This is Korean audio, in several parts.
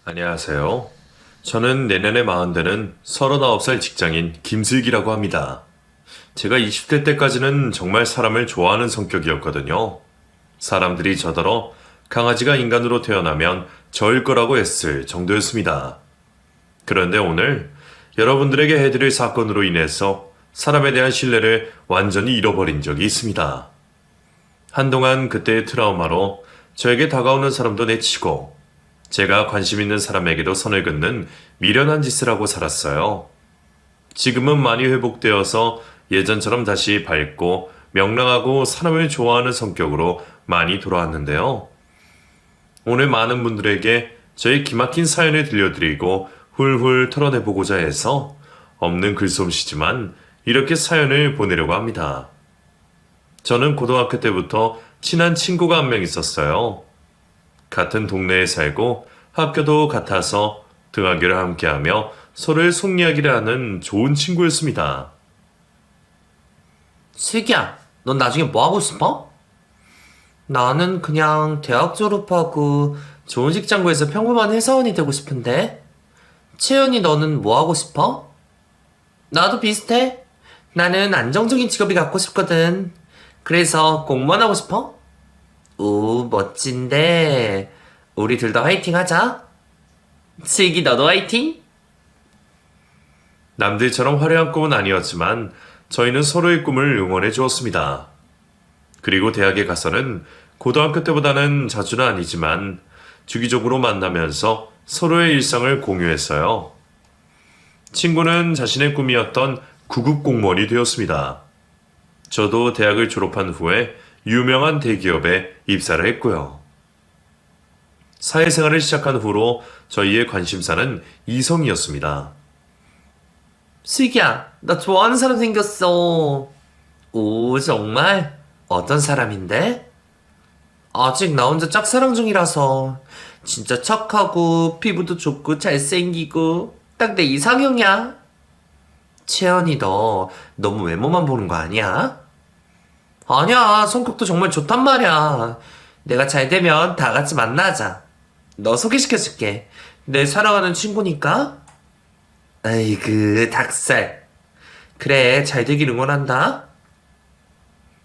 안녕하세요. 저는 내년에 40되는 39살 직장인 김슬기라고 합니다. 제가 20대 때까지는 정말 사람을 좋아하는 성격이었거든요. 사람들이 저더러 강아지가 인간으로 태어나면 저일 거라고 했을 정도였습니다. 그런데 오늘 여러분들에게 해드릴 사건으로 인해서 사람에 대한 신뢰를 완전히 잃어버린 적이 있습니다. 한동안 그때의 트라우마로 저에게 다가오는 사람도 내치고 제가 관심 있는 사람에게도 선을 긋는 미련한 짓을 하고 살았어요. 지금은 많이 회복되어서 예전처럼 다시 밝고 명랑하고 사람을 좋아하는 성격으로 많이 돌아왔는데요. 오늘 많은 분들에게 저의 기막힌 사연을 들려드리고 훌훌 털어내보고자 해서 없는 글솜씨지만 이렇게 사연을 보내려고 합니다. 저는 고등학교 때부터 친한 친구가 한 명 있었어요. 같은 동네에 살고 학교도 같아서 등하교를 함께하며 서로의 속 이야기를 하는 좋은 친구였습니다. 슬기야, 넌 나중에 뭐 하고 싶어? 나는 그냥 대학 졸업하고 좋은 직장 구해서 평범한 회사원이 되고 싶은데. 채연이 너는 뭐 하고 싶어? 나도 비슷해. 나는 안정적인 직업이 갖고 싶거든. 그래서 공무원 하고 싶어? 오, 멋진데. 우리 둘 다 화이팅 하자. 슬기 너도 화이팅? 남들처럼 화려한 꿈은 아니었지만 저희는 서로의 꿈을 응원해 주었습니다. 그리고 대학에 가서는 고등학교 때보다는 자주는 아니지만 주기적으로 만나면서 서로의 일상을 공유했어요. 친구는 자신의 꿈이었던 구급 공무원이 되었습니다. 저도 대학을 졸업한 후에 유명한 대기업에 입사를 했고요. 사회생활을 시작한 후로 저희의 관심사는 이성이었습니다. 슬기야, 나 좋아하는 사람 생겼어. 오, 정말? 어떤 사람인데? 아직 나 혼자 짝사랑 중이라서. 진짜 착하고, 피부도 좋고, 잘생기고, 딱 내 이상형이야. 채연이 너, 너무 외모만 보는 거 아니야? 아니야, 성격도 정말 좋단 말이야. 내가 잘 되면 다 같이 만나자. 너 소개시켜줄게. 내 사랑하는 친구니까. 아이고, 닭살. 그래, 잘 되길 응원한다.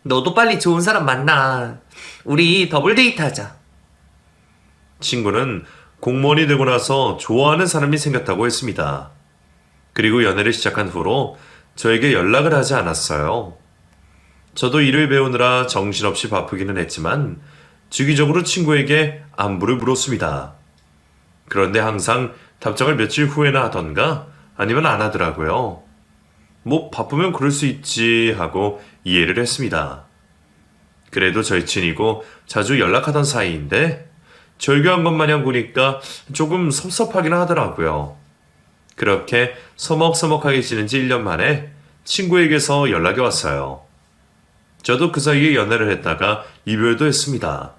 너도 빨리 좋은 사람 만나. 우리 더블 데이트 하자. 친구는 공무원이 되고 나서 좋아하는 사람이 생겼다고 했습니다. 그리고 연애를 시작한 후로 저에게 연락을 하지 않았어요. 저도 일을 배우느라 정신없이 바쁘기는 했지만 주기적으로 친구에게 안부를 물었습니다. 그런데 항상 답장을 며칠 후에나 하던가 아니면 안 하더라고요. 뭐 바쁘면 그럴 수 있지 하고 이해를 했습니다. 그래도 절친이고 자주 연락하던 사이인데 절교한 것 마냥 보니까 조금 섭섭하긴 하더라고요. 그렇게 서먹서먹하게 지낸 지 1년 만에 친구에게서 연락이 왔어요. 저도 그 사이에 연애를 했다가 이별도 했습니다.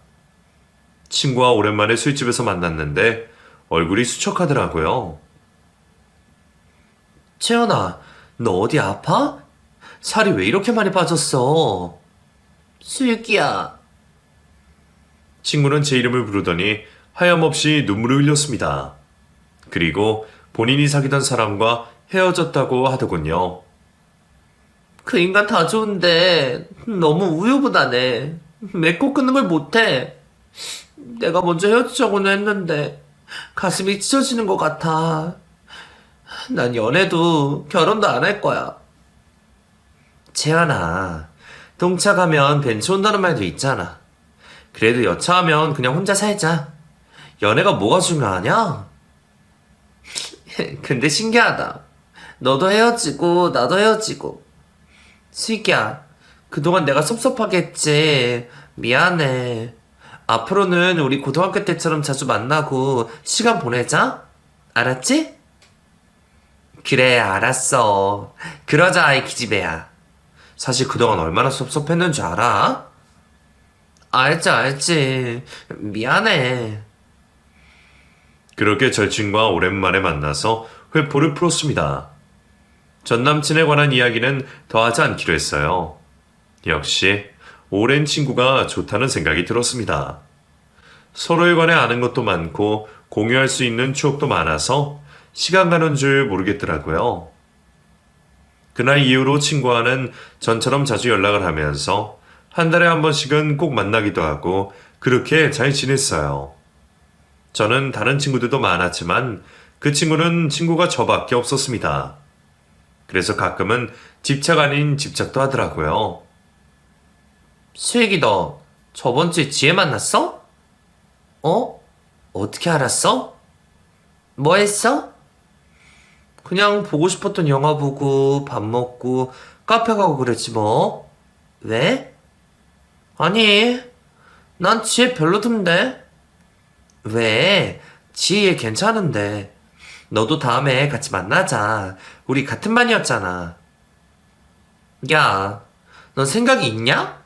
친구와 오랜만에 술집에서 만났는데 얼굴이 수척하더라고요. 채연아, 너 어디 아파? 살이 왜 이렇게 많이 빠졌어? 슬기야. 친구는 제 이름을 부르더니 하염없이 눈물을 흘렸습니다. 그리고 본인이 사귀던 사람과 헤어졌다고 하더군요. 그 인간 다 좋은데 너무 우유부단해. 맺고 끊는 걸 못해. 내가 먼저 헤어지자고는 했는데 가슴이 찢어지는 것 같아. 난 연애도 결혼도 안 할 거야. 재현아, 동차가면 벤치 온다는 말도 있잖아. 그래도 여차하면 그냥 혼자 살자. 연애가 뭐가 중요하냐? 근데 신기하다. 너도 헤어지고 나도 헤어지고. 슬기야, 그동안 내가 섭섭하게 했지. 미안해. 앞으로는 우리 고등학교 때처럼 자주 만나고 시간 보내자. 알았지? 그래, 알았어. 그러자, 이 기집애야. 사실 그동안 얼마나 섭섭했는 줄 알아? 알지, 알지. 미안해. 그렇게 절친과 오랜만에 만나서 회포를 풀었습니다. 전 남친에 관한 이야기는 더 하지 않기로 했어요. 역시 오랜 친구가 좋다는 생각이 들었습니다. 서로에 관해 아는 것도 많고 공유할 수 있는 추억도 많아서 시간 가는 줄 모르겠더라고요. 그날 이후로 친구와는 전처럼 자주 연락을 하면서 한 달에 한 번씩은 꼭 만나기도 하고 그렇게 잘 지냈어요. 저는 다른 친구들도 많았지만 그 친구는 친구가 저밖에 없었습니다. 그래서 가끔은 집착 아닌 집착도 하더라고요. 슬기 너 저번 주에 지혜 만났어? 어? 어떻게 알았어? 뭐 했어? 그냥 보고 싶었던 영화 보고 밥 먹고 카페 가고 그랬지 뭐. 왜? 아니, 난 지혜 별로던데. 왜? 지혜 괜찮은데. 너도 다음에 같이 만나자. 우리 같은 반이었잖아. 야, 넌 생각이 있냐?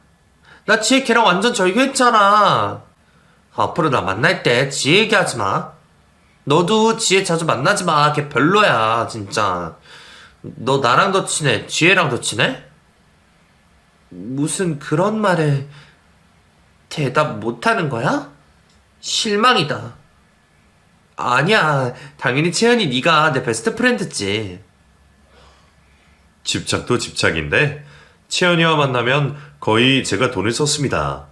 나 지혜 걔랑 완전 절교했잖아. 앞으로 나 만날 때 지혜 얘기하지 마. 너도 지혜 자주 만나지 마. 걔 별로야, 진짜. 너 나랑 더 친해? 지혜랑 더 친해? 무슨 그런 말에 대답 못하는 거야? 실망이다. 아니야, 당연히 채연이 네가 내 베스트 프렌드지. 집착도 집착인데 채연이와 만나면 거의 제가 돈을 썼습니다.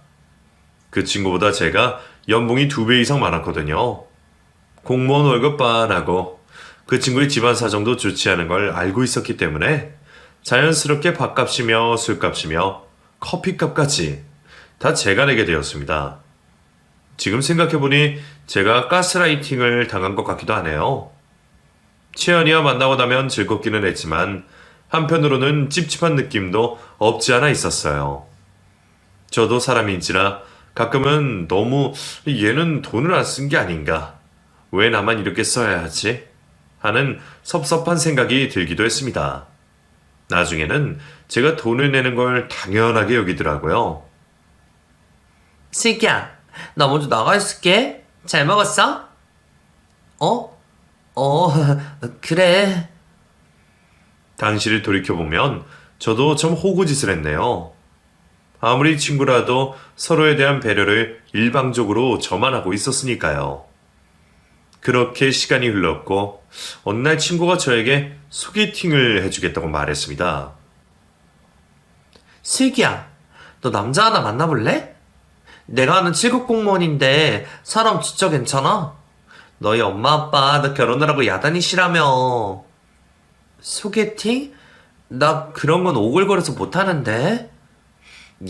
그 친구보다 제가 연봉이 2배 이상 많았거든요. 공무원 월급 반하고 그 친구의 집안 사정도 좋지 않은 걸 알고 있었기 때문에 자연스럽게 밥값이며 술값이며 커피값까지 다 제가 내게 되었습니다. 지금 생각해보니 제가 가스라이팅을 당한 것 같기도 하네요. 채연이와 만나고 나면 즐겁기는 했지만 한편으로는 찝찝한 느낌도 없지 않아 있었어요. 저도 사람인지라 가끔은 너무 얘는 돈을 안 쓴 게 아닌가, 왜 나만 이렇게 써야 하지? 하는 섭섭한 생각이 들기도 했습니다. 나중에는 제가 돈을 내는 걸 당연하게 여기더라고요. 슬기야, 나 먼저 나가 있을게. 잘 먹었어? 그래. 당시를 돌이켜보면 저도 좀 호구짓을 했네요. 아무리 친구라도 서로에 대한 배려를 일방적으로 저만 하고 있었으니까요. 그렇게 시간이 흘렀고 어느 날 친구가 저에게 소개팅을 해주겠다고 말했습니다. 슬기야, 너 남자 하나 만나볼래? 내가 아는 7급 공무원인데 사람 진짜 괜찮아. 너희 엄마 아빠 너 결혼하라고 야단이 싫다며. 소개팅? 나 그런 건 오글거려서 못하는데.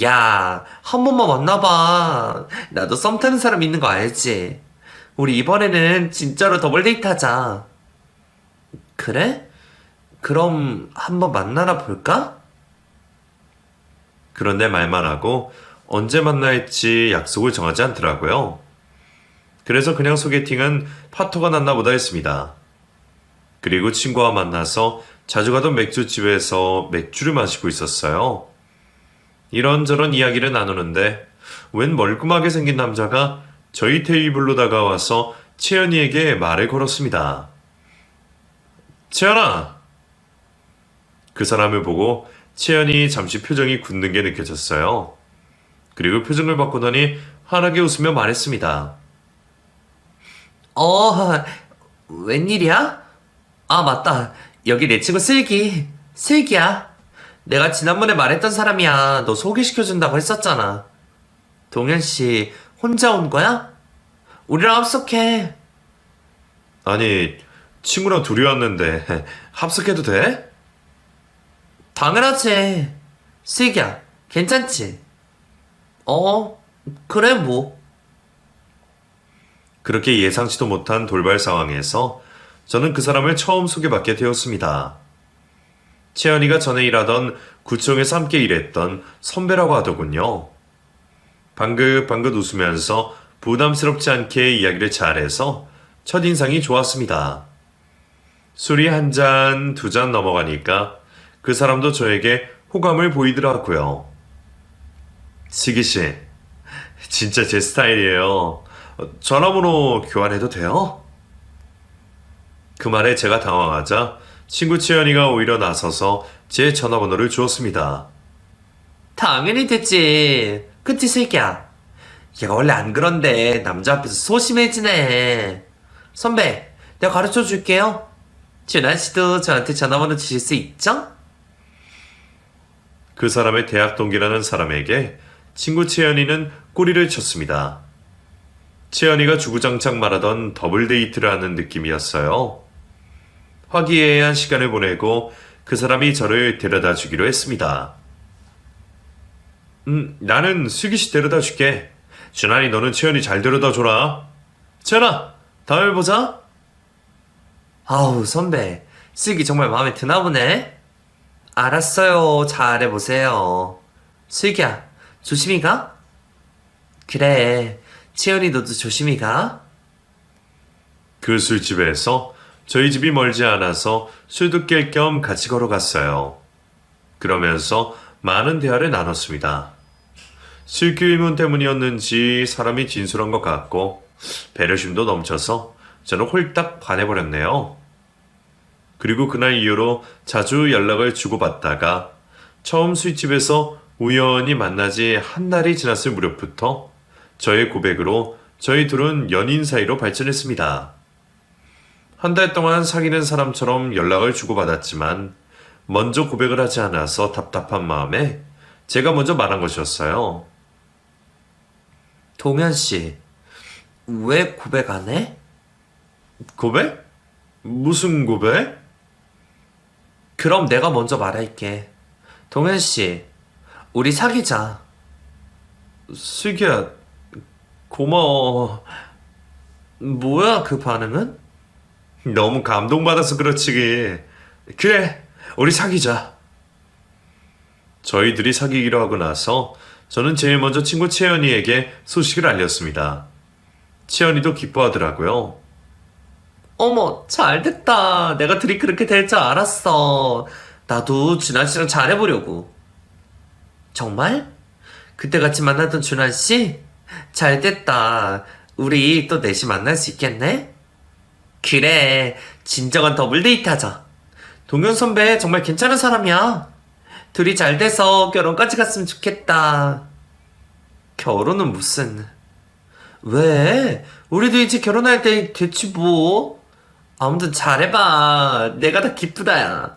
야, 한 번만 만나봐. 나도 썸 타는 사람 있는 거 알지? 우리 이번에는 진짜로 더블 데이트 하자. 그래? 그럼 한번 만나나 볼까? 그런데 말만 하고 언제 만날지 약속을 정하지 않더라고요. 그래서 그냥 소개팅은 파토가 났나 보다 했습니다. 그리고 친구와 만나서 자주 가던 맥주집에서 맥주를 마시고 있었어요. 이런저런 이야기를 나누는데 웬 멀끔하게 생긴 남자가 저희 테이블로 다가와서 채연이에게 말을 걸었습니다. 채연아! 그 사람을 보고 채연이 잠시 표정이 굳는 게 느껴졌어요. 그리고 표정을 바꾸더니 환하게 웃으며 말했습니다. 웬일이야? 아, 맞다. 여기 내 친구 슬기. 슬기야. 내가 지난번에 말했던 사람이야. 너 소개시켜준다고 했었잖아. 동현씨, 혼자 온 거야? 우리랑 합석해. 아니, 친구랑 둘이 왔는데 합석해도 돼? 당연하지. 슬기야, 괜찮지? 그래, 뭐. 그렇게 예상치도 못한 돌발 상황에서 저는 그 사람을 처음 소개받게 되었습니다. 채연이가 전에 일하던 구청에서 함께 일했던 선배라고 하더군요. 방긋방긋 웃으면서 부담스럽지 않게 이야기를 잘해서 첫인상이 좋았습니다. 술이 한 잔, 두 잔 넘어가니까 그 사람도 저에게 호감을 보이더라고요. 시기씨, 진짜 제 스타일이에요. 전화번호 교환해도 돼요? 그 말에 제가 당황하자 친구 채연이가 오히려 나서서 제 전화번호를 주었습니다. 당연히 됐지. 그치, 슬기야? 얘가 원래 안 그런데 남자 앞에서 소심해지네. 선배, 내가 가르쳐 줄게요. 준환 씨도 저한테 전화번호 주실 수 있죠? 그 사람의 대학 동기라는 사람에게 친구 채연이는 꼬리를 쳤습니다. 채연이가 주구장창 말하던 더블 데이트를 하는 느낌이었어요. 화기애애한 시간을 보내고 그 사람이 저를 데려다 주기로 했습니다. 나는 슬기 씨 데려다 줄게. 준환이 너는 채연이 잘 데려다 줘라. 채연아, 다음에 보자. 아우, 선배. 슬기 정말 마음에 드나 보네. 알았어요. 잘해보세요. 슬기야, 조심히 가. 그래, 채연이 너도 조심히 가. 그 술집에서 저희 집이 멀지 않아서 술도 깰 겸 같이 걸어갔어요. 그러면서 많은 대화를 나눴습니다. 술기 의문 때문이었는지 사람이 진솔한 것 같고 배려심도 넘쳐서 저는 홀딱 반해버렸네요. 그리고 그날 이후로 자주 연락을 주고받다가 처음 술집에서 우연히 만나지 한 달이 지났을 무렵부터 저의 고백으로 저희 둘은 연인 사이로 발전했습니다. 한 달 동안 사귀는 사람처럼 연락을 주고받았지만 먼저 고백을 하지 않아서 답답한 마음에 제가 먼저 말한 것이었어요. 동현 씨, 왜 고백 안 해? 고백? 무슨 고백? 그럼 내가 먼저 말할게. 동현 씨, 우리 사귀자. 슬기야, 고마워. 뭐야, 그 반응은? 너무 감동받아서 그렇지. 그래, 우리 사귀자. 저희들이 사귀기로 하고 나서 저는 제일 먼저 친구 채연이에게 소식을 알렸습니다. 채연이도 기뻐하더라고요. 어머, 잘됐다. 내가 둘이 그렇게 될 줄 알았어. 나도 준환 씨랑 잘해보려고. 정말? 그때 같이 만났던 준환 씨? 잘됐다. 우리 또 넷이 만날 수 있겠네? 그래, 진정한 더블 데이트 하자. 동현 선배 정말 괜찮은 사람이야. 둘이 잘 돼서 결혼까지 갔으면 좋겠다. 결혼은 무슨... 왜? 우리도 이제 결혼할 때 됐지 뭐. 아무튼 잘해봐. 내가 다 기쁘다야.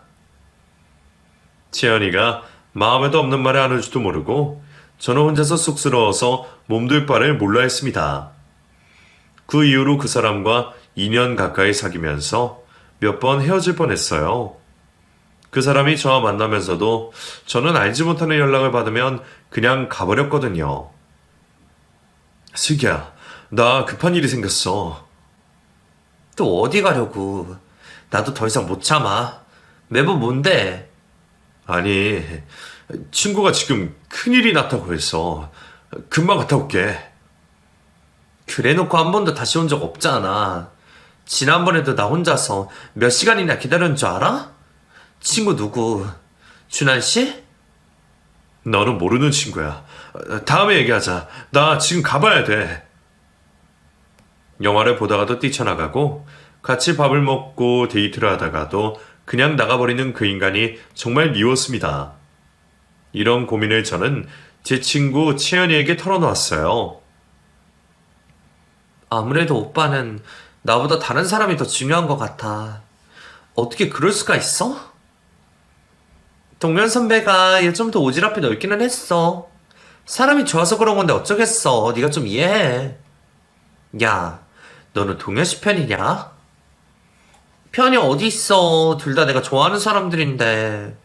채연이가 마음에도 없는 말을 하는 줄도 모르고 저는 혼자서 쑥스러워서 몸둘 바를 몰라 했습니다. 그 이후로 그 사람과 2년 가까이 사귀면서 몇 번 헤어질 뻔했어요. 그 사람이 저와 만나면서도 저는 알지 못하는 연락을 받으면 그냥 가버렸거든요. 슬기야, 나 급한 일이 생겼어. 또 어디 가려고. 나도 더 이상 못 참아. 매번 뭔데? 아니, 친구가 지금 큰일이 났다고 해서 금방 갔다 올게. 그래놓고 한 번도 다시 온 적 없잖아. 지난번에도 나 혼자서 몇 시간이나 기다렸는 줄 알아? 친구 누구? 준환 씨? 너는 모르는 친구야. 다음에 얘기하자. 나 지금 가봐야 돼. 영화를 보다가도 뛰쳐나가고 같이 밥을 먹고 데이트를 하다가도 그냥 나가버리는 그 인간이 정말 미웠습니다. 이런 고민을 저는 제 친구 채연이에게 털어놓았어요. 아무래도 오빠는 나보다 다른 사람이 더 중요한 것 같아. 어떻게 그럴 수가 있어? 동현 선배가 요즘도 오지랖이 넓기는 했어. 사람이 좋아서 그런 건데 어쩌겠어. 네가 좀 이해해. 야, 너는 동현 씨 편이냐? 편이 어디 있어. 둘 다 내가 좋아하는 사람들인데.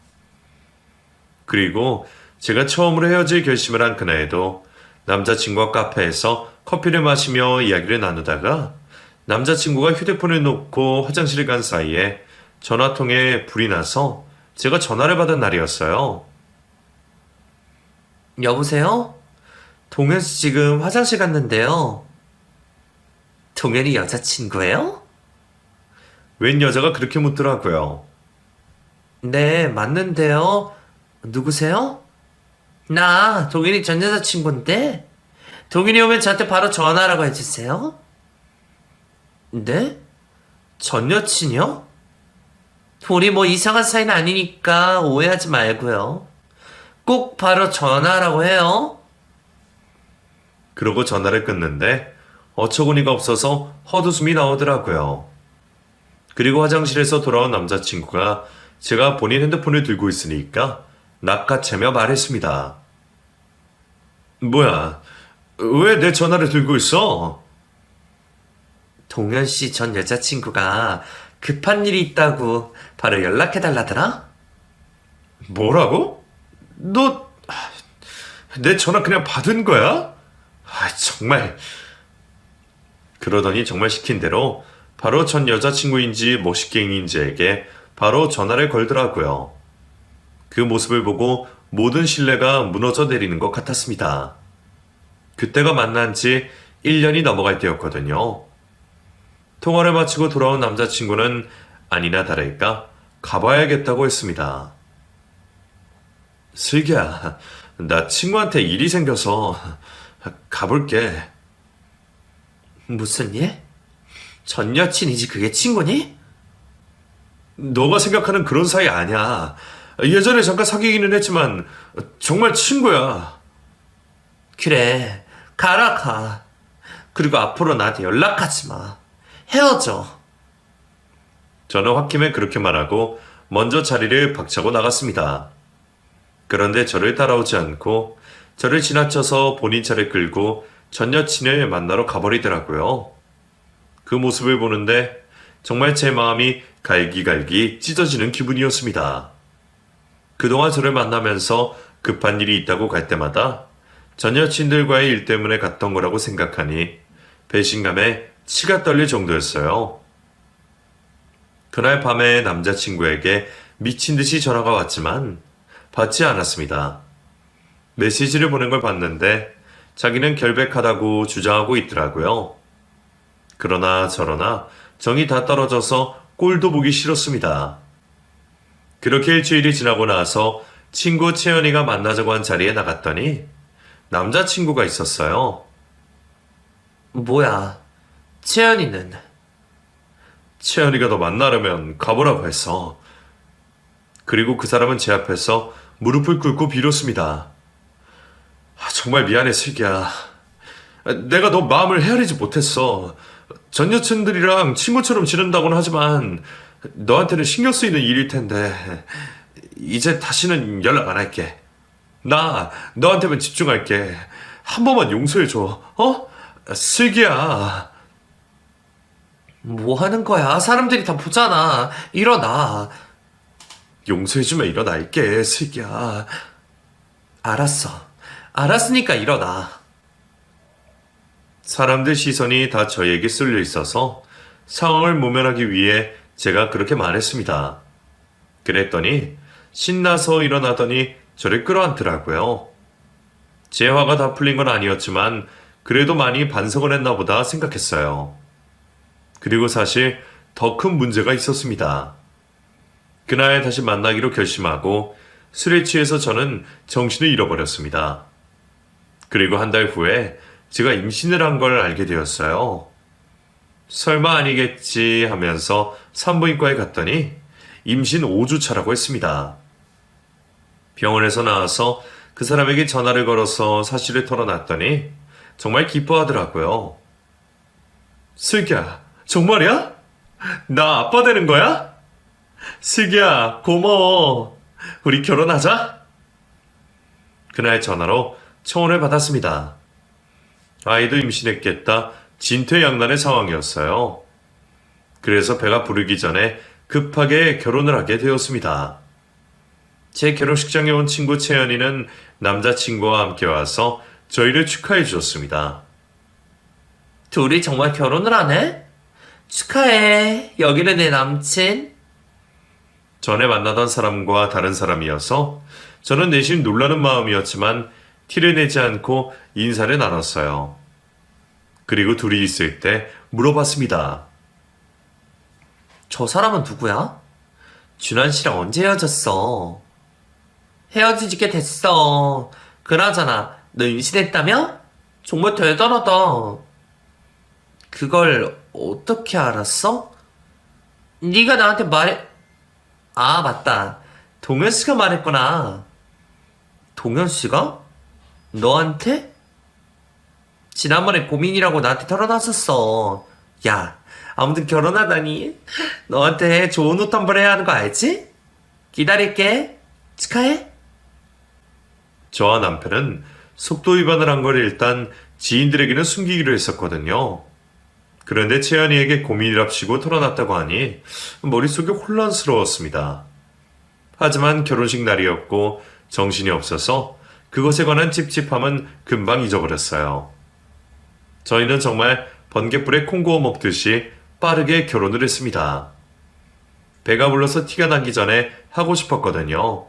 그리고 제가 처음으로 헤어질 결심을 한 그날에도 남자친구와 카페에서 커피를 마시며 이야기를 나누다가 남자친구가 휴대폰을 놓고 화장실을 간 사이에 전화통에 불이 나서 제가 전화를 받은 날이었어요. 여보세요? 동현 씨 지금 화장실 갔는데요. 동현이 여자친구예요? 웬 여자가 그렇게 묻더라고요. 네, 맞는데요. 누구세요? 나 동현이 전 여자친구인데 동현이 오면 저한테 바로 전화라고 해주세요. 네? 전 여친이요? 우리 뭐 이상한 사이는 아니니까 오해하지 말고요. 꼭 바로 전화라고 해요. 그러고 전화를 끊는데 어처구니가 없어서 헛웃음이 나오더라고요. 그리고 화장실에서 돌아온 남자친구가 제가 본인 핸드폰을 들고 있으니까 낚아채며 말했습니다. 뭐야, 왜 내 전화를 들고 있어? 동현 씨 전 여자친구가 급한 일이 있다고 바로 연락해달라더라? 뭐라고? 너 내 전화 그냥 받은 거야? 정말. 그러더니 정말 시킨 대로 바로 전 여자친구인지 모식갱이인지에게 바로 전화를 걸더라고요. 그 모습을 보고 모든 신뢰가 무너져 내리는 것 같았습니다. 그때가 만난 지 1년이 넘어갈 때였거든요. 통화를 마치고 돌아온 남자친구는 아니나 다를까 가봐야겠다고 했습니다. 슬기야, 나 친구한테 일이 생겨서 가볼게. 무슨 일? 전 여친이지 그게 친구니? 너가 생각하는 그런 사이 아니야. 예전에 잠깐 사귀기는 했지만 정말 친구야. 그래, 가라 가. 그리고 앞으로 나한테 연락하지 마. 헤어져. 저는 홧김에 그렇게 말하고 먼저 자리를 박차고 나갔습니다. 그런데 저를 따라오지 않고 저를 지나쳐서 본인 차를 끌고 전 여친을 만나러 가버리더라고요. 그 모습을 보는데 정말 제 마음이 갈기갈기 찢어지는 기분이었습니다. 그동안 저를 만나면서 급한 일이 있다고 갈 때마다 전 여친들과의 일 때문에 갔던 거라고 생각하니 배신감에 치가 떨릴 정도였어요. 그날 밤에 남자친구에게 미친 듯이 전화가 왔지만 받지 않았습니다. 메시지를 보낸 걸 봤는데 자기는 결백하다고 주장하고 있더라고요. 그러나 저러나 정이 다 떨어져서 꼴도 보기 싫었습니다. 그렇게 일주일이 지나고 나서 친구 채연이가 만나자고 한 자리에 나갔더니 남자친구가 있었어요. 뭐야, 채연이는? 채연이가 너 만나려면 가보라고 했어. 그리고 그 사람은 제 앞에서 무릎을 꿇고 빌었습니다. 정말 미안해, 슬기야. 내가 너 마음을 헤아리지 못했어. 전 여친들이랑 친구처럼 지낸다고는 하지만 너한테는 신경 쓰이는 일일 텐데 이제 다시는 연락 안 할게. 나 너한테만 집중할게. 한 번만 용서해줘. 슬기야. 뭐 하는 거야? 사람들이 다 보잖아. 일어나. 용서해주면 일어날게, 슬기야. 알았어. 알았으니까 일어나. 사람들 시선이 다 저에게 쏠려 있어서 상황을 모면하기 위해 제가 그렇게 말했습니다. 그랬더니 신나서 일어나더니 저를 끌어안더라고요. 제 화가 다 풀린 건 아니었지만 그래도 많이 반성을 했나 보다 생각했어요. 그리고 사실 더 큰 문제가 있었습니다. 그날 다시 만나기로 결심하고 술에 취해서 저는 정신을 잃어버렸습니다. 그리고 한 달 후에 제가 임신을 한 걸 알게 되었어요. 설마 아니겠지 하면서 산부인과에 갔더니 임신 5주 차라고 했습니다. 병원에서 나와서 그 사람에게 전화를 걸어서 사실을 털어놨더니 정말 기뻐하더라고요. 슬기야, 정말이야? 나 아빠 되는 거야? 슬기야, 고마워. 우리 결혼하자. 그날 전화로 청혼을 받았습니다. 아이도 임신했겠다 진퇴양난의 상황이었어요. 그래서 배가 부르기 전에 급하게 결혼을 하게 되었습니다. 제 결혼식장에 온 친구 채연이는 남자친구와 함께 와서 저희를 축하해 주었습니다. 둘이 정말 결혼을 하네? 축하해. 여기는 내 남친. 전에 만나던 사람과 다른 사람이어서 저는 내심 놀라는 마음이었지만 티를 내지 않고 인사를 나눴어요. 그리고 둘이 있을 때 물어봤습니다. 저 사람은 누구야? 준환 씨랑 언제 헤어졌어? 헤어지지 꽤 됐어. 그나저나 너 임신했다며? 정말 대단하다. 그걸 어떻게 알았어? 네가 나한테 말해... 아, 맞다. 동현 씨가 말했구나. 동현 씨가? 너한테? 지난번에 고민이라고 나한테 털어놨었어. 야, 아무튼 결혼하다니. 너한테 좋은 옷 한 벌 해야 하는 거 알지? 기다릴게. 축하해. 저와 남편은 속도 위반을 한 걸 일단 지인들에게는 숨기기로 했었거든요. 그런데 채연이에게 고민이랍시고 털어놨다고 하니 머릿속이 혼란스러웠습니다. 하지만 결혼식 날이었고 정신이 없어서 그것에 관한 찝찝함은 금방 잊어버렸어요. 저희는 정말 번갯불에 콩 구워 먹듯이 빠르게 결혼을 했습니다. 배가 불러서 티가 나기 전에 하고 싶었거든요.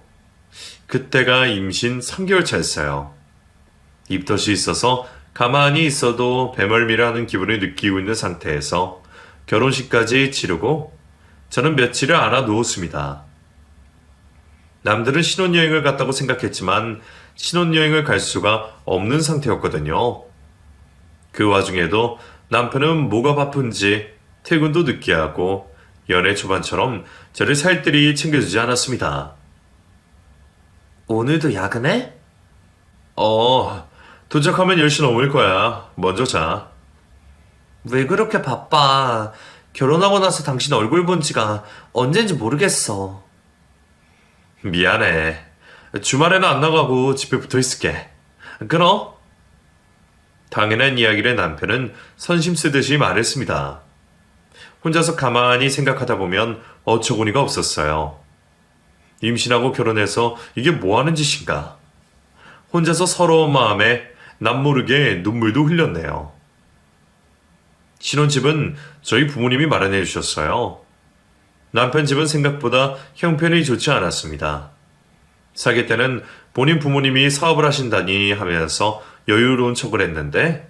그때가 임신 3개월 차였어요. 입덧이 있어서 가만히 있어도 배멀미를 하는 기분을 느끼고 있는 상태에서 결혼식까지 치르고 저는 며칠을 알아 누웠습니다. 남들은 신혼여행을 갔다고 생각했지만 신혼여행을 갈 수가 없는 상태였거든요. 그 와중에도 남편은 뭐가 바쁜지 퇴근도 늦게 하고 연애 초반처럼 저를 살뜰히 챙겨주지 않았습니다. 오늘도 야근해? 도착하면 10시 넘을 거야. 먼저 자. 왜 그렇게 바빠? 결혼하고 나서 당신 얼굴 본 지가 언젠지 모르겠어. 미안해. 주말에는 안 나가고 집에 붙어 있을게. 끊어? 당연한 이야기를 남편은 선심 쓰듯이 말했습니다. 혼자서 가만히 생각하다 보면 어처구니가 없었어요. 임신하고 결혼해서 이게 뭐 하는 짓인가? 혼자서 서러운 마음에 남모르게 눈물도 흘렸네요. 신혼집은 저희 부모님이 마련해 주셨어요. 남편 집은 생각보다 형편이 좋지 않았습니다. 사귈 때는 본인 부모님이 사업을 하신다니 하면서 여유로운 척을 했는데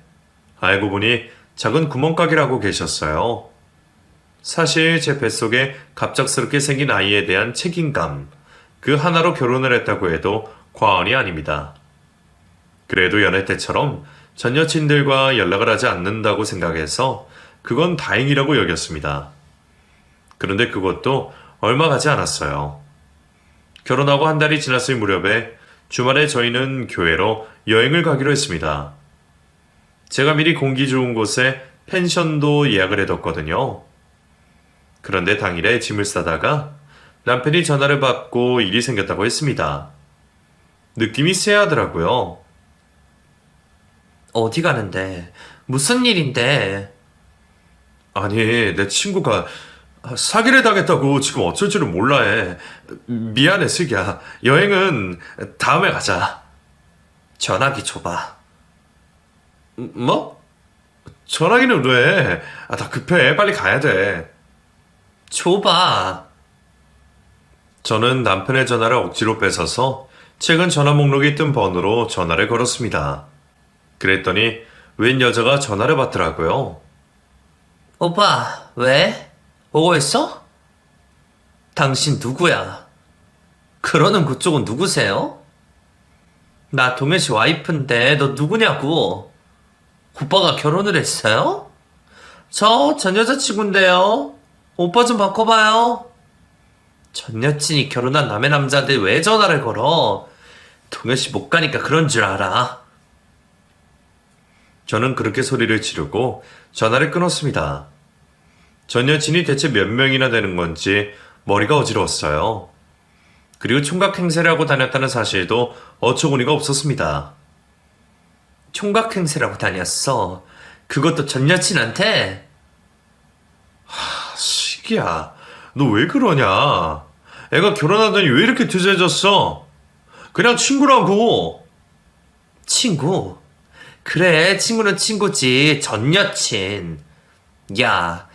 알고 보니 작은 구멍가게를 하고 계셨어요. 사실 제 뱃속에 갑작스럽게 생긴 아이에 대한 책임감, 그 하나로 결혼을 했다고 해도 과언이 아닙니다. 그래도 연애 때처럼 전 여친들과 연락을 하지 않는다고 생각해서 그건 다행이라고 여겼습니다. 그런데 그것도 얼마 가지 않았어요. 결혼하고 한 달이 지났을 무렵에 주말에 저희는 교회로 여행을 가기로 했습니다. 제가 미리 공기 좋은 곳에 펜션도 예약을 해뒀거든요. 그런데 당일에 짐을 싸다가 남편이 전화를 받고 일이 생겼다고 했습니다. 느낌이 쎄하더라고요. 어디 가는데? 무슨 일인데? 아니, 내 친구가 사기를 당했다고 지금 어쩔 줄을 몰라 해. 미안해, 슬기야. 여행은 다음에 가자. 전화기 줘봐. 뭐? 전화기는 왜? 나 급해. 빨리 가야 돼. 줘봐. 저는 남편의 전화를 억지로 뺏어서 최근 전화 목록에 뜬 번호로 전화를 걸었습니다. 그랬더니 웬 여자가 전화를 받더라고요. 오빠, 왜? 오고 있어? 당신 누구야? 그러는 그쪽은 누구세요? 나 동현씨 와이프인데 너 누구냐고? 오빠가 결혼을 했어요? 저 전 여자친구인데요. 오빠 좀 바꿔봐요. 전 여친이 결혼한 남의 남자한테 왜 전화를 걸어? 동현씨 못 가니까 그런 줄 알아. 저는 그렇게 소리를 지르고 전화를 끊었습니다. 전 여친이 대체 몇 명이나 되는 건지 머리가 어지러웠어요. 그리고 총각 행세를 하고 다녔다는 사실도 어처구니가 없었습니다. 총각 행세라고 다녔어. 그것도 전 여친한테? 시기야, 너 왜 그러냐? 애가 결혼하더니 왜 이렇게 드세졌어? 그냥 친구라고. 친구? 그래, 친구는 친구지. 전 여친. 야,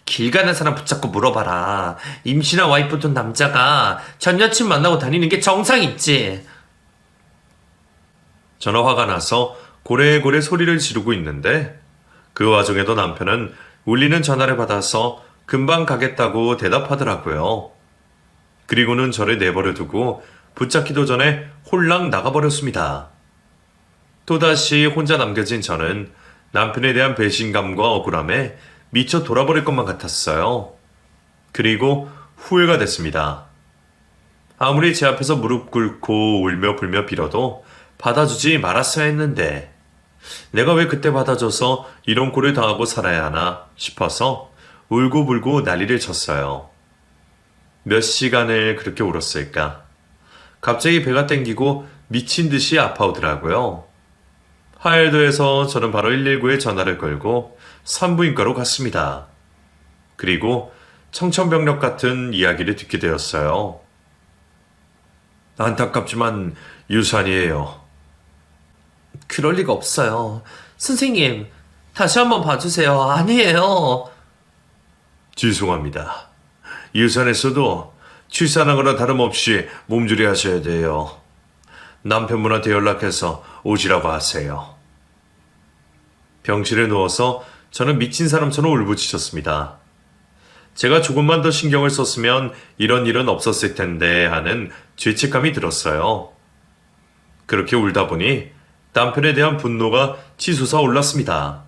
길 가는 사람 붙잡고 물어봐라. 임신한 와이프 둔 남자가 전 여친 만나고 다니는 게 정상 있지. 저는 화가 나서 고래고래 소리를 지르고 있는데 그 와중에도 남편은 울리는 전화를 받아서 금방 가겠다고 대답하더라고요. 그리고는 저를 내버려 두고 붙잡기도 전에 홀랑 나가버렸습니다. 또다시 혼자 남겨진 저는 남편에 대한 배신감과 억울함에 미쳐 돌아버릴 것만 같았어요. 그리고 후회가 됐습니다. 아무리 제 앞에서 무릎 꿇고 울며 불며 빌어도 받아주지 말았어야 했는데 내가 왜 그때 받아줘서 이런 꼴을 당하고 살아야 하나 싶어서 울고불고 난리를 쳤어요. 몇 시간을 그렇게 울었을까? 갑자기 배가 땡기고 미친 듯이 아파오더라고요. 하엘도에서 저는 바로 119에 전화를 걸고 산부인과로 갔습니다. 그리고 청천벽력 같은 이야기를 듣게 되었어요. 안타깝지만 유산이에요. 그럴 리가 없어요. 선생님, 다시 한번 봐주세요. 아니에요. 죄송합니다. 유산에서도 출산하거나 다름없이 몸조리 하셔야 돼요. 남편분한테 연락해서 오시라고 하세요. 병실에 누워서 저는 미친 사람처럼 울부짖었습니다. 제가 조금만 더 신경을 썼으면 이런 일은 없었을 텐데 하는 죄책감이 들었어요. 그렇게 울다 보니 남편에 대한 분노가 치솟아 올랐습니다.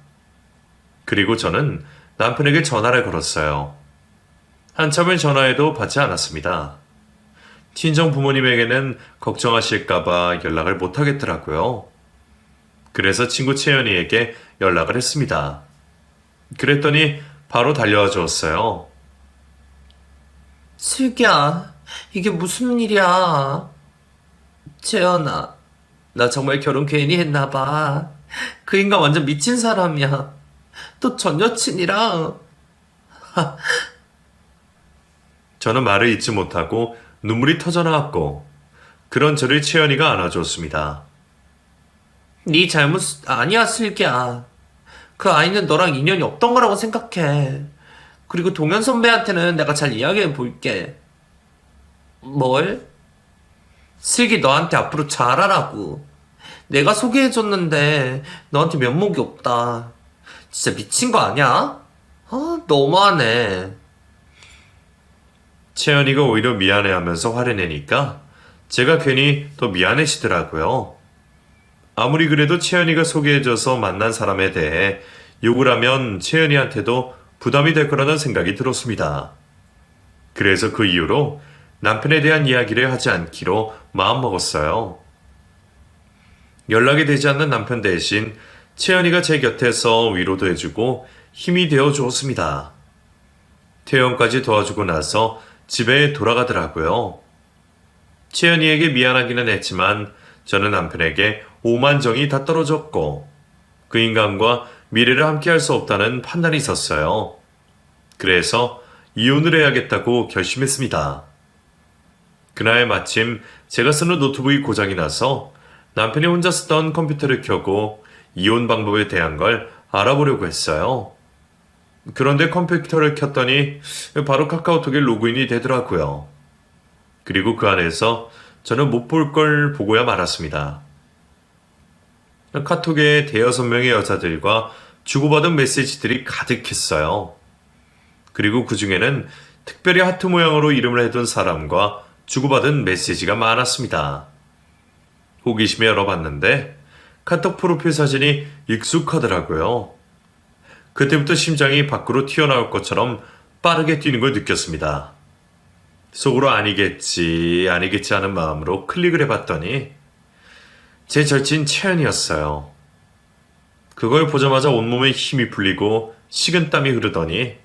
그리고 저는 남편에게 전화를 걸었어요. 한참을 전화해도 받지 않았습니다. 친정 부모님에게는 걱정하실까봐 연락을 못하겠더라고요. 그래서 친구 채연이에게 연락을 했습니다. 그랬더니 바로 달려와 주었어요. 슬기야, 이게 무슨 일이야? 재현아, 나 정말 결혼 괜히 했나봐. 그 인간 완전 미친 사람이야. 또 전 여친이랑. 저는 말을 잇지 못하고 눈물이 터져나왔고 그런 저를 채연이가 안아주었습니다. 네 잘못 아니야, 슬기야. 그 아이는 너랑 인연이 없던 거라고 생각해. 그리고 동현 선배한테는 내가 잘 이야기해 볼게. 뭘? 슬기 너한테 앞으로 잘하라고. 내가 소개해줬는데 너한테 면목이 없다. 진짜 미친 거 아니야? 아, 너무하네. 채연이가 오히려 미안해하면서 화를 내니까 제가 괜히 더 미안해지더라고요. 아무리 그래도 채연이가 소개해줘서 만난 사람에 대해 욕을 하면 채연이한테도 부담이 될 거라는 생각이 들었습니다. 그래서 그 이후로 남편에 대한 이야기를 하지 않기로 마음먹었어요. 연락이 되지 않는 남편 대신 채연이가 제 곁에서 위로도 해주고 힘이 되어 주었습니다. 퇴원까지 도와주고 나서 집에 돌아가더라고요. 채연이에게 미안하기는 했지만 저는 남편에게 오만정이 다 떨어졌고 그 인간과 미래를 함께할 수 없다는 판단이 있었어요. 그래서 이혼을 해야겠다고 결심했습니다. 그날 마침 제가 쓰는 노트북이 고장이 나서 남편이 혼자 쓰던 컴퓨터를 켜고 이혼 방법에 대한 걸 알아보려고 했어요. 그런데 컴퓨터를 켰더니 바로 카카오톡에 로그인이 되더라고요. 그리고 그 안에서 저는 못 볼 걸 보고야 말았습니다. 카톡에 대여섯 명의 여자들과 주고받은 메시지들이 가득했어요. 그리고 그 중에는 특별히 하트 모양으로 이름을 해둔 사람과 주고받은 메시지가 많았습니다. 호기심에 열어봤는데 카톡 프로필 사진이 익숙하더라고요. 그때부터 심장이 밖으로 튀어나올 것처럼 빠르게 뛰는 걸 느꼈습니다. 속으로 아니겠지 하는 마음으로 클릭을 해봤더니 제 절친 채연이었어요. 그걸 보자마자 온몸에 힘이 풀리고 식은땀이 흐르더니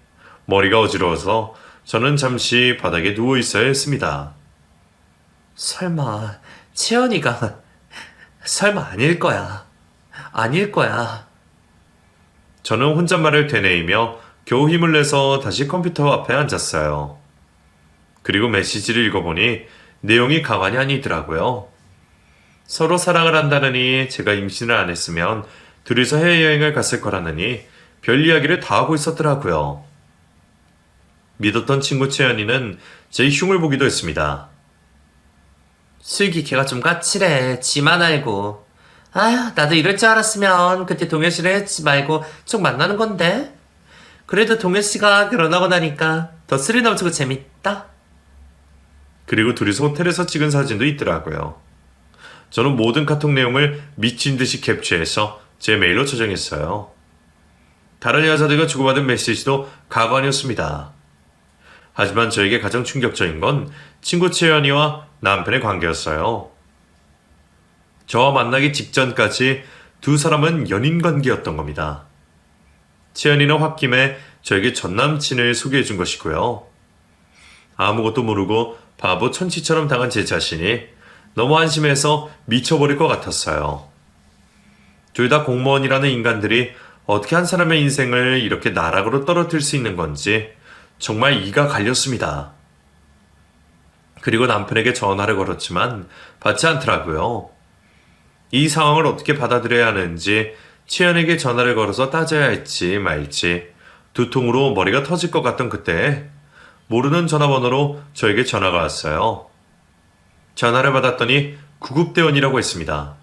머리가 어지러워서 저는 잠시 바닥에 누워 있어야 했습니다. 설마 채연이가 설마 아닐 거야. 아닐 거야. 저는 혼잣말을 되뇌이며 겨우 힘을 내서 다시 컴퓨터 앞에 앉았어요. 그리고 메시지를 읽어보니 내용이 가관이 아니더라고요. 서로 사랑을 한다느니 제가 임신을 안 했으면 둘이서 해외여행을 갔을 거라느니 별 이야기를 다 하고 있었더라고요. 믿었던 친구 채연이는 제 흉을 보기도 했습니다. 슬기 걔가 좀 까칠해. 지만 알고. 아휴, 나도 이럴 줄 알았으면 그때 동현 씨를 했지 말고 쭉 만나는 건데. 그래도 동현 씨가 결혼하고 나니까 더 스릴 넘치고 재밌다. 그리고 둘이서 호텔에서 찍은 사진도 있더라고요. 저는 모든 카톡 내용을 미친 듯이 캡처해서 제 메일로 저장했어요. 다른 여자들과 주고받은 메시지도 가관이었습니다. 하지만 저에게 가장 충격적인 건 친구 채연이와 남편의 관계였어요. 저와 만나기 직전까지 두 사람은 연인 관계였던 겁니다. 채연이는 홧김에 저에게 전 남친을 소개해 준 것이고요. 아무것도 모르고 바보 천치처럼 당한 제 자신이 너무 한심해서 미쳐버릴 것 같았어요. 둘 다 공무원이라는 인간들이 어떻게 한 사람의 인생을 이렇게 나락으로 떨어뜨릴 수 있는 건지 정말 이가 갈렸습니다. 그리고 남편에게 전화를 걸었지만 받지 않더라고요. 이 상황을 어떻게 받아들여야 하는지 채연에게 전화를 걸어서 따져야 할지 말지 두통으로 머리가 터질 것 같던 그때 모르는 전화번호로 저에게 전화가 왔어요. 전화를 받았더니 구급대원이라고 했습니다.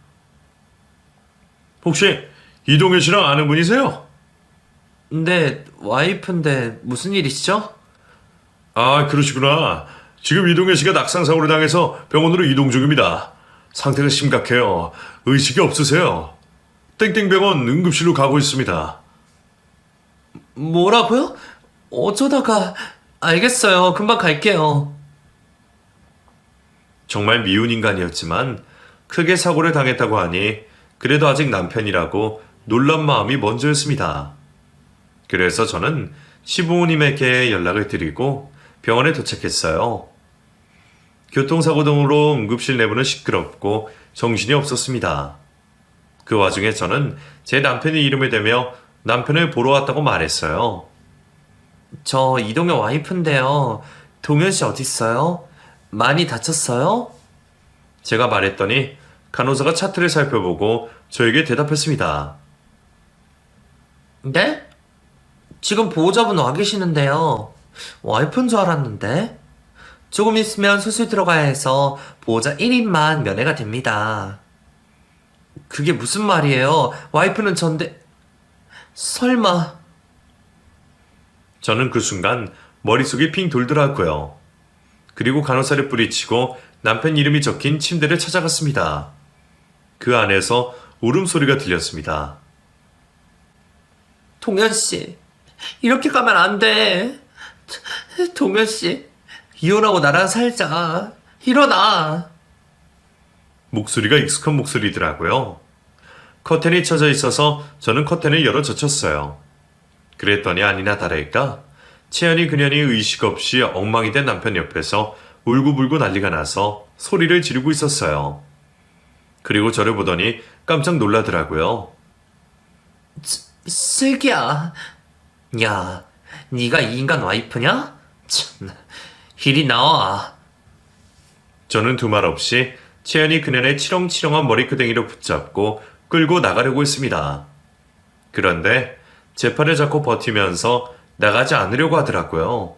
혹시 이동현 씨랑 아는 분이세요? 네, 와이프인데 무슨 일이시죠? 아, 그러시구나. 지금 이동현 씨가 낙상사고를 당해서 병원으로 이동 중입니다. 상태가 심각해요. 의식이 없으세요. 땡땡병원 응급실로 가고 있습니다. 뭐라고요? 어쩌다가... 알겠어요. 금방 갈게요. 정말 미운 인간이었지만 크게 사고를 당했다고 하니 그래도 아직 남편이라고 놀란 마음이 먼저였습니다. 그래서 저는 시부모님에게 연락을 드리고 병원에 도착했어요. 교통사고 등으로 응급실 내부는 시끄럽고 정신이 없었습니다. 그 와중에 저는 제 남편의 이름을 대며 남편을 보러 왔다고 말했어요. 저 이동현 와이프인데요. 동현 씨 어딨어요? 많이 다쳤어요? 제가 말했더니 간호사가 차트를 살펴보고 저에게 대답했습니다. 네? 지금 보호자분 와 계시는데요. 와이프인 줄 알았는데. 조금 있으면 수술 들어가야 해서 보호자 1인만 면회가 됩니다. 그게 무슨 말이에요? 와이프는 전데... 설마... 저는 그 순간 머릿속이 핑 돌더라고요. 그리고 간호사를 뿌리치고 남편 이름이 적힌 침대를 찾아갔습니다. 그 안에서 울음소리가 들렸습니다. 동현 씨, 이렇게 가면 안 돼. 동현 씨, 이혼하고 나랑 살자. 일어나. 목소리가 익숙한 목소리더라고요. 커튼이 쳐져 있어서 저는 커튼을 열어 젖혔어요. 그랬더니 아니나 다를까 채연이 그년이 의식 없이 엉망이 된 남편 옆에서 울고불고 난리가 나서 소리를 지르고 있었어요. 그리고 저를 보더니 깜짝 놀라더라고요. 슬기야. 야, 네가 이 인간 와이프냐? 참, 이리 나와. 저는 두 말 없이 채연이 그년의 치렁치렁한 머리끄댕이를 붙잡고 끌고 나가려고 했습니다. 그런데 제 팔을 잡고 버티면서 나가지 않으려고 하더라고요.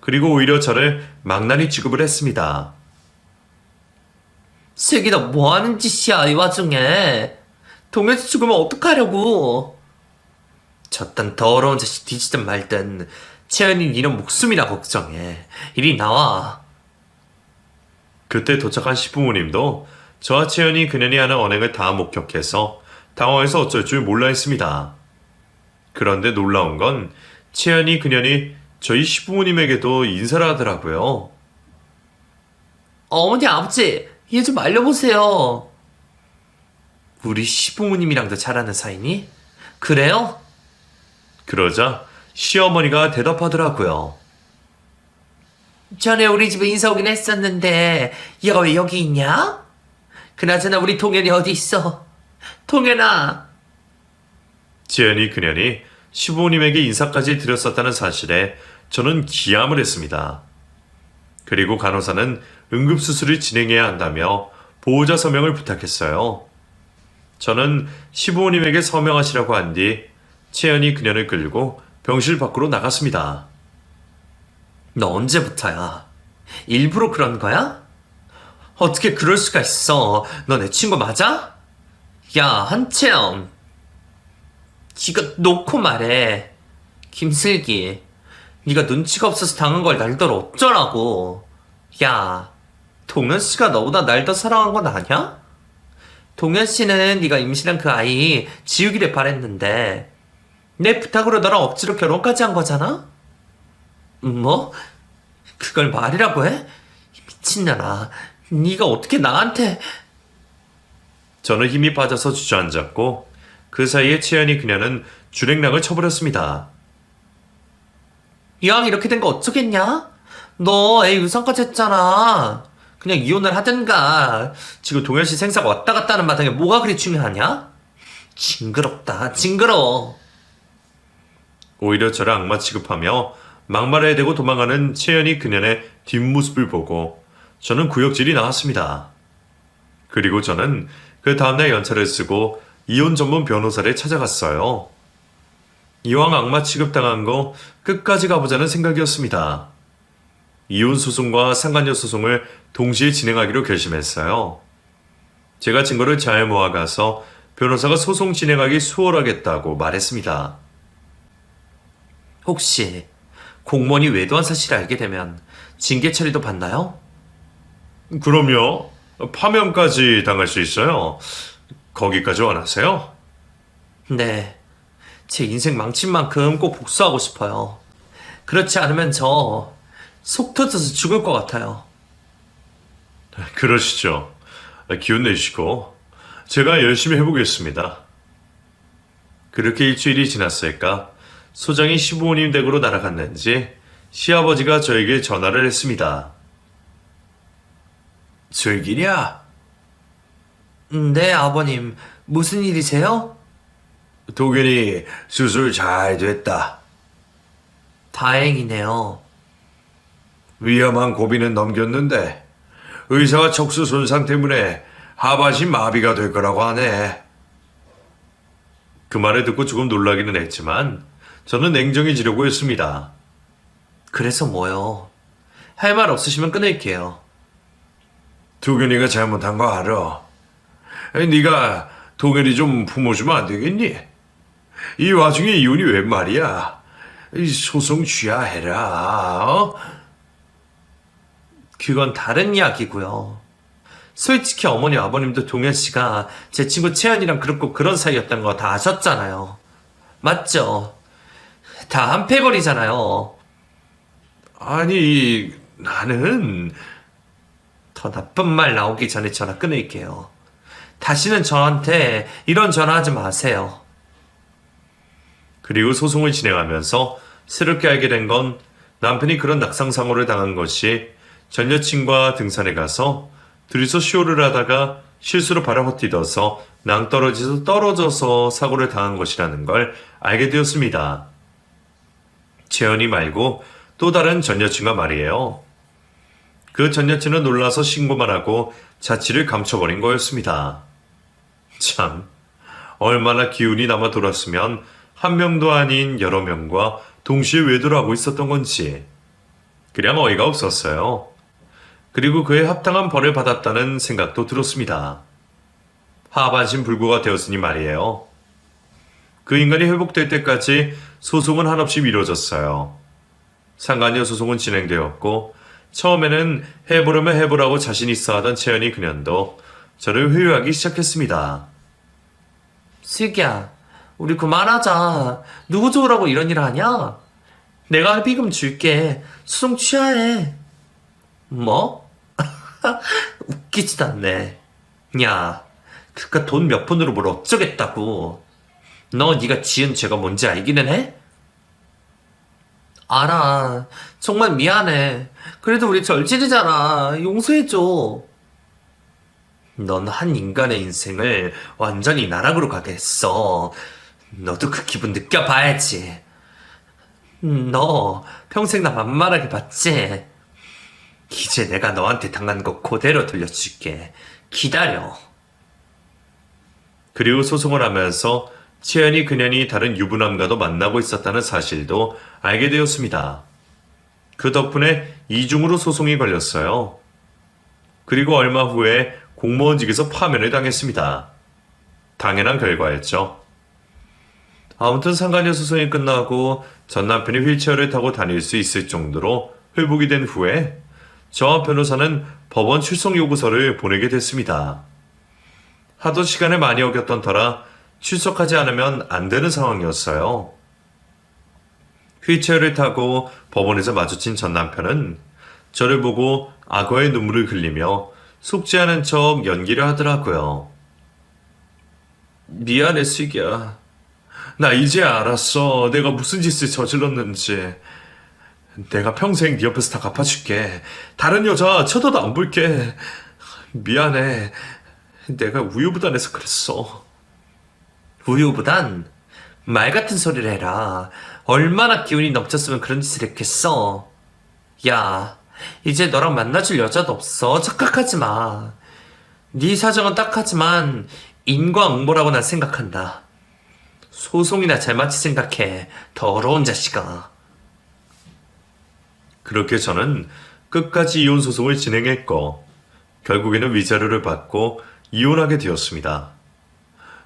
그리고 오히려 저를 망나니 취급을 했습니다. 슬기 너 뭐하는 짓이야 이 와중에. 동현 씨 죽으면 어떡하려고. 저딴 더러운 자식 뒤지든 말든 채연이 니는 목숨이라 걱정해. 이리 나와. 그때 도착한 시부모님도 저와 채연이 그년이 하는 언행을 다 목격해서 당황해서 어쩔 줄 몰라 했습니다. 그런데 놀라운 건 채연이 그년이 저희 시부모님에게도 인사를 하더라고요. 어머니 아버지 얘 좀 알려보세요. 우리 시부모님이랑도 잘하는 사이니? 그래요? 그러자 시어머니가 대답하더라고요. 전에 우리 집에 인사 오긴 했었는데 얘가 왜 여기 있냐? 그나저나 우리 동현이 어디 있어? 동현아. 채연이 그년이 시부모님에게 인사까지 드렸었다는 사실에 저는 기함을 했습니다. 그리고 간호사는 응급수술을 진행해야 한다며 보호자 서명을 부탁했어요. 저는 시부모님에게 서명하시라고 한 뒤 채연이 그년을 끌고 병실 밖으로 나갔습니다. 너 언제부터야? 일부러 그런 거야? 어떻게 그럴 수가 있어? 너 내 친구 맞아? 야, 한채영. 이거 놓고 말해. 김슬기. 네가 눈치가 없어서 당한 걸 날더러 어쩌라고. 야, 동현 씨가 너보다 날 더 사랑한 건 아냐? 동현 씨는 네가 임신한 그 아이 지우기를 바랬는데 내 부탁으로 너랑 억지로 결혼까지 한 거잖아? 뭐? 그걸 말이라고 해? 미친년아. 네가 어떻게 나한테... 저는 힘이 빠져서 주저앉았고 그 사이에 채연이 그녀는 주랭랑을 쳐버렸습니다. 이왕 이렇게 된 거 어쩌겠냐? 너 애 유산까지 했잖아. 그냥 이혼을 하든가. 지금 동현 씨 생사가 왔다 갔다 하는 마당에 뭐가 그리 중요하냐? 징그럽다, 징그러워. 오히려 저를 악마 취급하며 막말해야 되고 도망가는 채연이 그녀의 뒷모습을 보고 저는 구역질이 나왔습니다. 그리고 저는 그 다음날 연차를 쓰고 이혼 전문 변호사를 찾아갔어요. 이왕 악마 취급당한 거 끝까지 가보자는 생각이었습니다. 이혼 소송과 상간녀 소송을 동시에 진행하기로 결심했어요. 제가 증거를 잘 모아가서 변호사가 소송 진행하기 수월하겠다고 말했습니다. 혹시 공무원이 외도한 사실을 알게 되면 징계 처리도 받나요? 그럼요. 파면까지 당할 수 있어요. 거기까지 원하세요? 네. 제 인생 망친 만큼 꼭 복수하고 싶어요. 그렇지 않으면 저 속 터져서 죽을 것 같아요. 그러시죠. 기운 내시고 제가 열심히 해보겠습니다. 그렇게 일주일이 지났을까 소장이 시부모님 댁으로 날아갔는지 시아버지가 저에게 전화를 했습니다. 즐기냐? 네, 아버님. 무슨 일이세요? 도균이 수술 잘 됐다. 다행이네요. 위험한 고비는 넘겼는데 의사가 척수 손상 때문에 하반신 마비가 될 거라고 하네. 그 말을 듣고 조금 놀라기는 했지만 저는 냉정해지려고 했습니다. 그래서 뭐요? 할 말 없으시면 끊을게요. 도균이가 잘못한 거 알아. 네가 동현이 좀 품어주면 안 되겠니? 이 와중에 이혼이 웬 말이야? 이 소송 취하해라. 어? 그건 다른 이야기고요. 솔직히 어머니 아버님도 동현 씨가 제 친구 채연이랑 그렇고 그런 사이였던 거 다 아셨잖아요. 맞죠? 다 한패거리잖아요. 아니 나는 더 나쁜 말 나오기 전에 전화 끊을게요. 다시는 저한테 이런 전화하지 마세요. 그리고 소송을 진행하면서 새롭게 알게 된 건 남편이 그런 낙상사고를 당한 것이 전 여친과 등산에 가서 둘이서 쇼를 하다가 실수로 발을 헛디뎌서 낭떠러지에서 떨어져서 사고를 당한 것이라는 걸 알게 되었습니다. 채연이 말고 또 다른 전 여친과 말이에요. 그 전 여친은 놀라서 신고만 하고 자취를 감춰버린 거였습니다. 참, 얼마나 기운이 남아 돌았으면 한 명도 아닌 여러 명과 동시에 외도를 하고 있었던 건지 그냥 어이가 없었어요. 그리고 그에 합당한 벌을 받았다는 생각도 들었습니다. 하반신 불구가 되었으니 말이에요. 그 인간이 회복될 때까지 소송은 한없이 미뤄졌어요. 상간녀 소송은 진행되었고 처음에는 해보려면 해보라고 자신 있어 하던 채연이 그년도 저를 회유하기 시작했습니다. 슬기야, 우리 그만하자. 누구 좋으라고 이런 일을 하냐? 내가 합의금 줄게. 소송 취하해. 뭐? 웃기지도 않네. 야, 그깟 돈 몇 푼으로 뭘 어쩌겠다고. 너 네가 지은 죄가 뭔지 알기는 해? 알아. 정말 미안해. 그래도 우리 절친이잖아. 용서해줘. 넌 한 인간의 인생을 완전히 나락으로 가게 했어. 너도 그 기분 느껴봐야지. 너 평생 나 만만하게 봤지? 이제 내가 너한테 당한 거 그대로 돌려줄게. 기다려. 그리고 소송을 하면서 채연이 그년이 다른 유부남과도 만나고 있었다는 사실도 알게 되었습니다. 그 덕분에 이중으로 소송이 걸렸어요. 그리고 얼마 후에 공무원직에서 파면을 당했습니다. 당연한 결과였죠. 아무튼 상간녀 소송이 끝나고 전 남편이 휠체어를 타고 다닐 수 있을 정도로 회복이 된 후에 저와 변호사는 법원 출석 요구서를 보내게 됐습니다. 하도 시간을 많이 어겼던 터라 출석하지 않으면 안 되는 상황이었어요. 휠체어를 타고 법원에서 마주친 전 남편은 저를 보고 악어의 눈물을 흘리며 속지 않은 척 연기를 하더라고요. 미안해, 슬기야. 나 이제 알았어. 내가 무슨 짓을 저질렀는지. 내가 평생 네 옆에서 다 갚아줄게. 다른 여자 쳐다도 안 볼게. 미안해. 내가 우유부단해서 그랬어. 우유보단 말 같은 소리를 해라. 얼마나 기운이 넘쳤으면 그런 짓을 했겠어. 야, 이제 너랑 만나줄 여자도 없어. 착각하지 마. 네 사정은 딱하지만 인과응보라고 난 생각한다. 소송이나 잘 맞지 생각해. 더러운 자식아. 그렇게 저는 끝까지 이혼 소송을 진행했고 결국에는 위자료를 받고 이혼하게 되었습니다.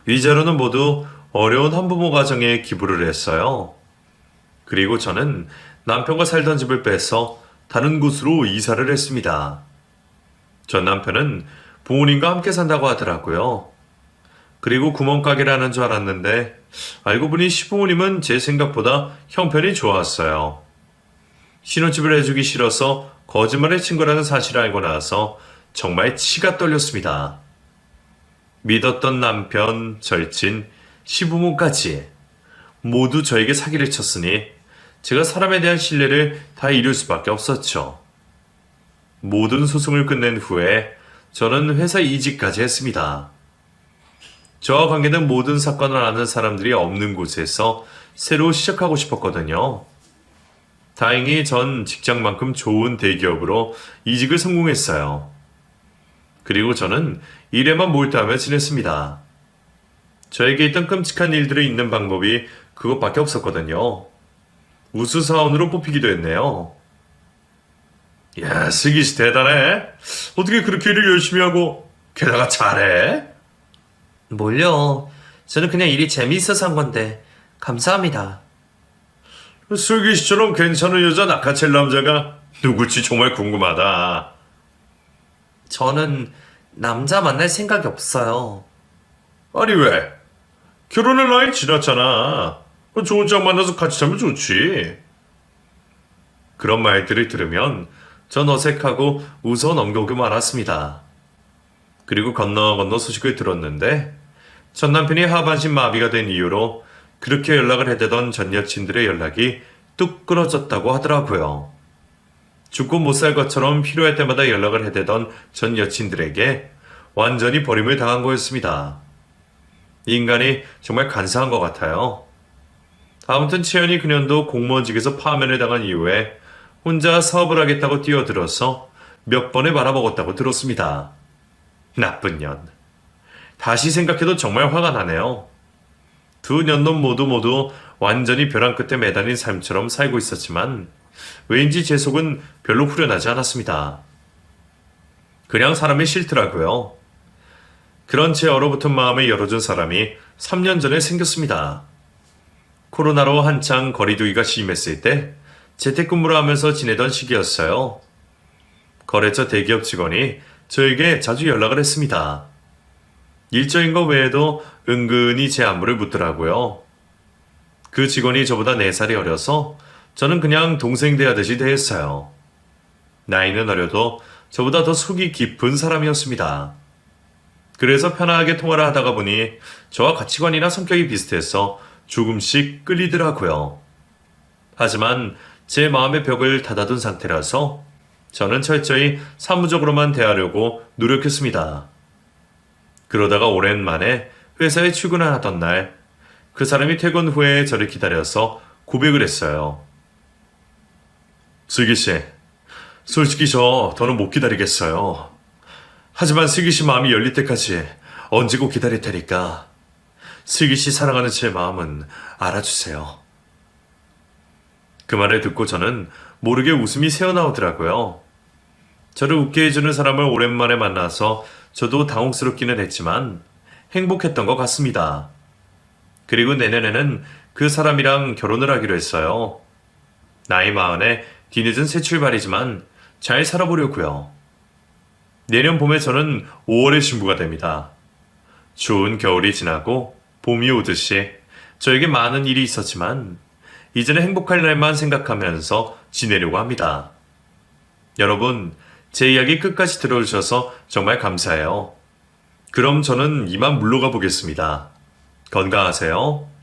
위자료는 모두 어려운 한부모 가정에 기부를 했어요. 그리고 저는 남편과 살던 집을 빼서 다른 곳으로 이사를 했습니다. 전 남편은 부모님과 함께 산다고 하더라고요. 그리고 구멍가게를 하는 줄 알았는데 알고 보니 시부모님은 제 생각보다 형편이 좋았어요. 신혼집을 해주기 싫어서 거짓말을 친 거라는 사실을 알고 나서 정말 치가 떨렸습니다. 믿었던 남편, 절친, 시부모까지 모두 저에게 사기를 쳤으니 제가 사람에 대한 신뢰를 다 잃을 수밖에 없었죠. 모든 소송을 끝낸 후에 저는 회사 이직까지 했습니다. 저와 관계된 모든 사건을 아는 사람들이 없는 곳에서 새로 시작하고 싶었거든요. 다행히 전 직장만큼 좋은 대기업으로 이직을 성공했어요. 그리고 저는 일에만 몰두하며 지냈습니다. 저에게 있던 끔찍한 일들을 잊는 방법이 그것밖에 없었거든요. 우수사원으로 뽑히기도 했네요. 야, 슬기씨 대단해. 어떻게 그렇게 일을 열심히 하고 게다가 잘해? 뭘요? 저는 그냥 일이 재미있어서 한 건데 감사합니다. 슬기씨처럼 괜찮은 여자 낚아챌 남자가 누굴지 정말 궁금하다. 저는 남자 만날 생각이 없어요. 아니 왜? 결혼할 나이 지났잖아. 좋은 짝 만나서 같이 살면 좋지. 그런 말들을 들으면 전 어색하고 웃어 넘겨오고 말았습니다. 그리고 건너 소식을 들었는데 전 남편이 하반신 마비가 된 이유로 그렇게 연락을 해대던 전 여친들의 연락이 뚝 끊어졌다고 하더라고요. 죽고 못 살 것처럼 필요할 때마다 연락을 해대던 전 여친들에게 완전히 버림을 당한 거였습니다. 인간이 정말 간사한 것 같아요. 아무튼 채연이 그년도 공무원직에서 파면을 당한 이후에 혼자 사업을 하겠다고 뛰어들어서 몇 번에 말아먹었다고 들었습니다. 나쁜 년. 다시 생각해도 정말 화가 나네요. 두 년놈 모두 완전히 벼랑 끝에 매달린 삶처럼 살고 있었지만 왠지 제 속은 별로 후련하지 않았습니다. 그냥 사람이 싫더라고요. 그런 제 얼어붙은 마음을 열어준 사람이 3년 전에 생겼습니다. 코로나로 한창 거리두기가 심했을 때 재택근무를 하면서 지내던 시기였어요. 거래처 대기업 직원이 저에게 자주 연락을 했습니다. 일적인 것 외에도 은근히 제 안부를 묻더라고요. 그 직원이 저보다 4살이 어려서 저는 그냥 동생 대하듯이 대했어요. 나이는 어려도 저보다 더 속이 깊은 사람이었습니다. 그래서 편하게 통화를 하다가 보니 저와 가치관이나 성격이 비슷해서 조금씩 끌리더라고요. 하지만 제 마음의 벽을 닫아둔 상태라서 저는 철저히 사무적으로만 대하려고 노력했습니다. 그러다가 오랜만에 회사에 출근하던 날, 그 사람이 퇴근 후에 저를 기다려서 고백을 했어요. 슬기씨, 솔직히 저 더는 못 기다리겠어요. 하지만 슬기씨 마음이 열릴 때까지 언제고 기다릴 테니까 슬기씨 사랑하는 제 마음은 알아주세요. 그 말을 듣고 저는 모르게 웃음이 새어나오더라고요. 저를 웃게 해주는 사람을 오랜만에 만나서 저도 당혹스럽기는 했지만 행복했던 것 같습니다. 그리고 내년에는 그 사람이랑 결혼을 하기로 했어요. 나이 40에 뒤늦은 새 출발이지만 잘 살아보려고요. 내년 봄에 저는 5월에 신부가 됩니다. 추운 겨울이 지나고 봄이 오듯이 저에게 많은 일이 있었지만 이제는 행복할 날만 생각하면서 지내려고 합니다. 여러분, 제 이야기 끝까지 들어주셔서 정말 감사해요. 그럼 저는 이만 물러가 보겠습니다. 건강하세요.